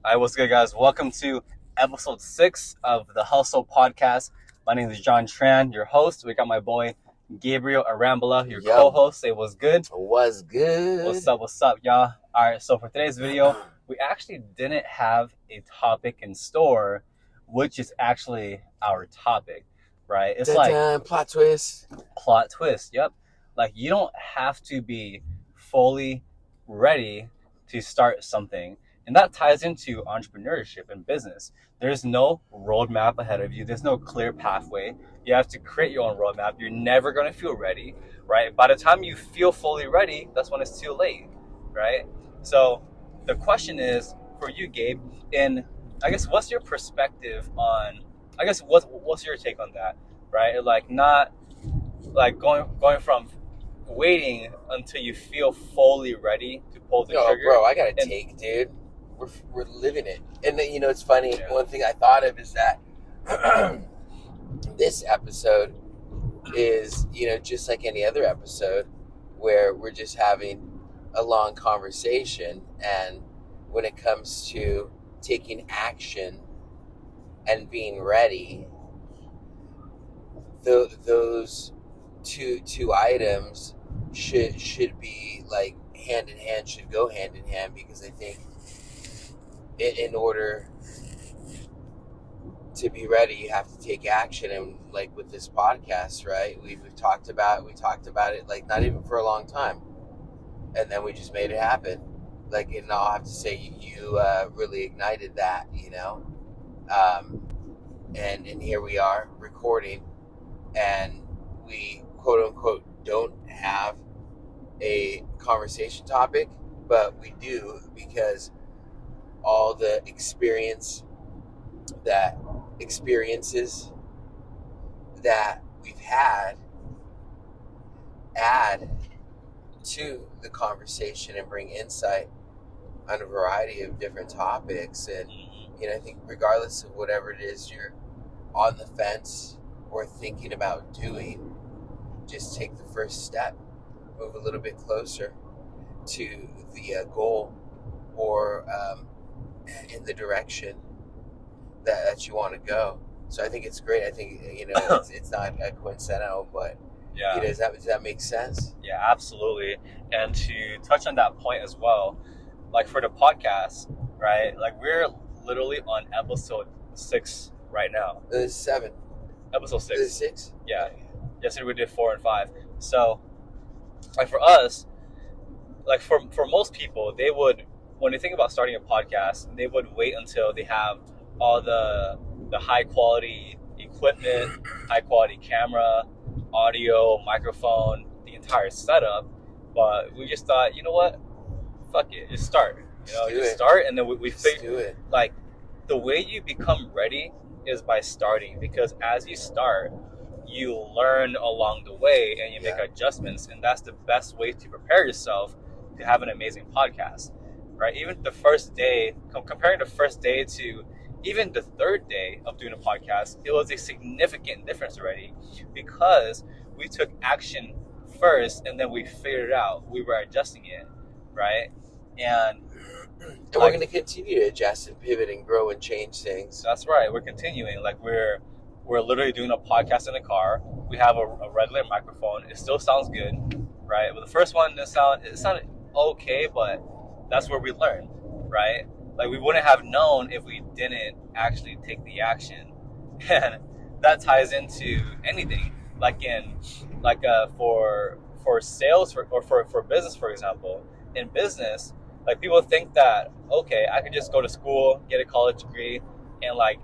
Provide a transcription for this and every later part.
All right, what's good, guys? Welcome to episode 6 of the Hustle Podcast. My name is John Tran, your host. We got my boy Gabriel Arambula, your co-host. Say what's good. What's good? What's up, y'all? All right, so for today's video, we actually didn't have a topic in store, which is actually our topic, right? It's like plot twist. Plot twist, yep. Like, you don't have to be fully ready to start something. And that ties into entrepreneurship and business. There's no roadmap ahead of you. There's no clear pathway. You have to create your own roadmap. You're never going to feel ready, right? By the time you feel fully ready, that's when it's too late, right? So the question is for you, Gabe, and I guess what's your perspective on, I guess what's your take on that, right? Like, not like going from waiting until you feel fully ready to pull the trigger. Bro, I got a take, dude. We're living it. And then, it's funny. Yeah. One thing I thought of is that this episode is, just like any other episode where we're just having a long conversation. And when it comes to taking action and being ready, those two items should be like hand in hand, should go hand in hand, because I think in order to be ready, you have to take action. And like with this podcast, right, we've talked about it like not even for a long time, and then we just made it happen. Like, and I'll have to say you really ignited that, and here we are recording, and we quote unquote don't have a conversation topic, but we do, because all the experiences that we've had add to the conversation and bring insight on a variety of different topics. And I think regardless of whatever it is you're on the fence or thinking about doing, just take the first step, move a little bit closer to the goal, or in the direction that you want to go. So I think it's great. I think it's not coincidental, but yeah, does that make sense? Yeah, absolutely. And to touch on that point as well, like for the podcast, right? Like, we're literally on episode 6 right now. This is 7. Episode 6. This is 6. Yeah. Yesterday we did 4 and 5. So, like, for us, like for most people, they would, when they think about starting a podcast, they would wait until they have all the high quality equipment, high quality camera, audio, microphone, the entire setup. But we just thought, you know what? Fuck it, just start. Just start, and then we figure it. Like, the way you become ready is by starting, because as you start, you learn along the way and you make adjustments, and that's the best way to prepare yourself to have an amazing podcast, right? Even the first day, comparing the first day to even the third day of doing a podcast, it was a significant difference already, because we took action first and then we figured it out. We were adjusting it, right? And we're going to continue to adjust and pivot and grow and change things. That's right. We're continuing. Like, we're literally doing a podcast in the car. We have a regular microphone. It still sounds good, right? But the first one, it sounded okay, but that's where we learned, right? Like, we wouldn't have known if we didn't actually take the action. And that ties into anything. Like for sales or for business, for example. In business, like, people think that, okay, I could just go to school, get a college degree, and like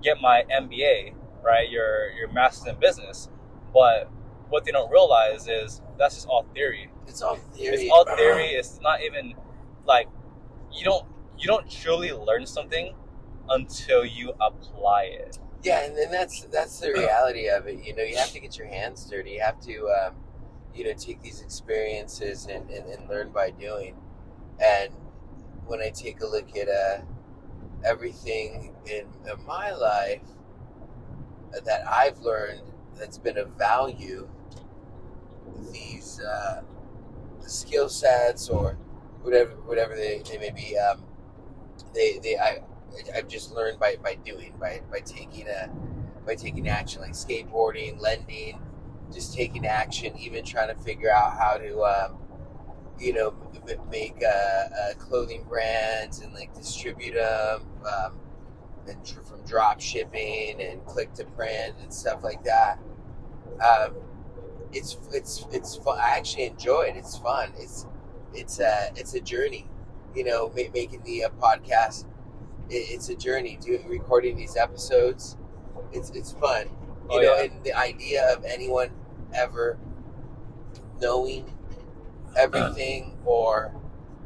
get my MBA, right? Your master's in business. But what they don't realize is that's just all theory. It's all theory. It's all theory. It's not even like, you don't truly learn something until you apply it. Yeah, and then that's the reality of it. You have to get your hands dirty. You have to take these experiences and learn by doing. And when I take a look at everything in my life that I've learned that's been of value, these skill sets or whatever they may be, I've just learned by doing, by taking action, like skateboarding, lending, just taking action, even trying to figure out how to make clothing brands and like distribute them, and from drop shipping and click to print and stuff like that. It's fun. I actually enjoy it. It's fun. It's a journey. Making the podcast. It's a journey. Recording these episodes. It's fun. And the idea of anyone ever knowing everything or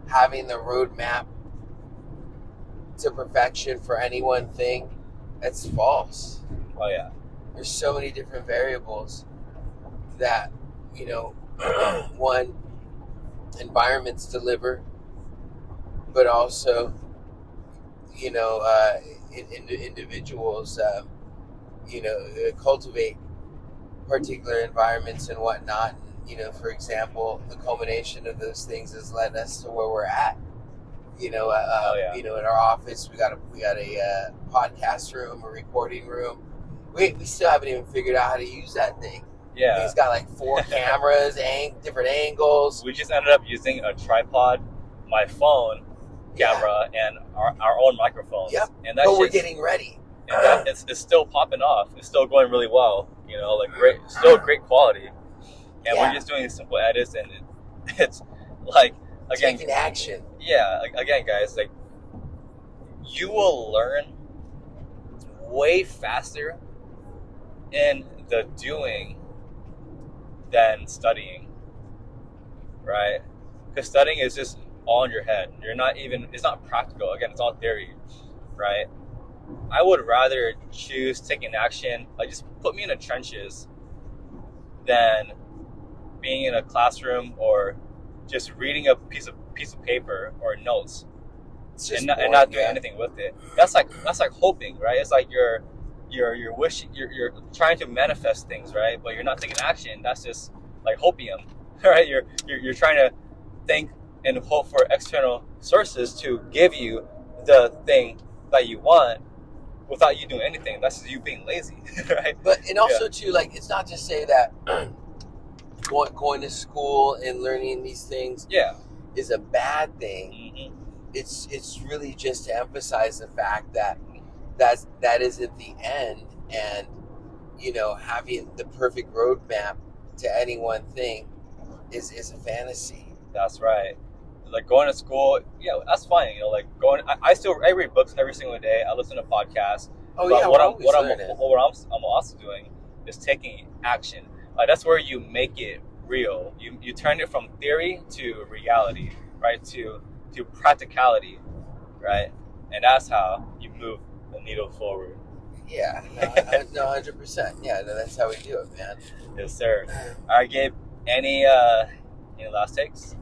having the roadmap to perfection for any one thing, that's false. Oh yeah. There's so many different variables that one, environments deliver, but also individuals cultivate particular environments and whatnot. For example, the culmination of those things has led us to where we're at. In our office, we got a podcast room, a recording room. We still haven't even figured out how to use that thing. Yeah, he's got like 4 cameras, different angles. We just ended up using a tripod, my phone camera, and our own microphones. Yep. And but we're getting ready. And it's still popping off. It's still going really well. Great quality. And we're just doing simple edits, and it's like, again, taking action. Yeah, again, guys, like, you will learn way faster in the doing than studying, right? Because studying is just all in your head. It's not practical. Again, it's all theory, right? I would rather choose taking action, like just put me in the trenches, than being in a classroom or just reading a piece of paper or notes and not doing anything with it. That's like hoping, right? It's like you're wishing, you're trying to manifest things, right? But you're not taking action. That's just like hopium, right? You're trying to think and hope for external sources to give you the thing that you want without you doing anything. That's just you being lazy, right? But and also too, like, it's not to say that going to school and learning these things is a bad thing. Mm-hmm. It's really just to emphasize the fact that isn't the end, and having the perfect roadmap to any one thing is a fantasy. That's right. Like going to school, that's fine. I read books every single day. I listen to podcasts. Oh but yeah, what I'm also doing is taking action. That's where you make it real. You turn it from theory to reality, right? To practicality, right? And that's how you move the needle forward. Yeah, no, 100%. Yeah, no, that's how we do it, man. Yes, sir. All right, Gabe. Any last takes?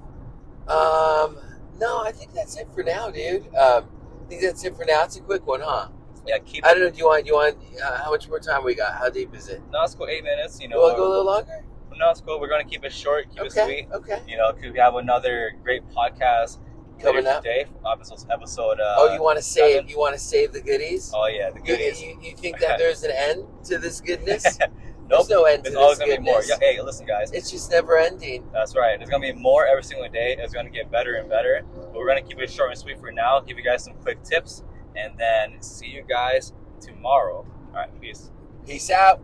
No, I think that's it for now, dude. I think that's it for now. It's a quick one, huh? Yeah, I don't know. Do you want? How much more time we got? How deep is it? No, it's cool. 8 minutes. You want to go a little longer? No, it's cool. We're going to keep it short, keep it sweet. Okay. Because we have another great podcast coming up today. Episode. You want to save? 7. You want to save the goodies? Oh yeah, the goodies. You think that there's an end to this goodness? Nope. There's no end to this goodness. There's always going to be more. Yeah, hey, listen, guys. It's just never ending. That's right. There's going to be more every single day. It's going to get better and better. But we're going to keep it short and sweet for now. Give you guys some quick tips. And then see you guys tomorrow. All right. Peace. Peace out.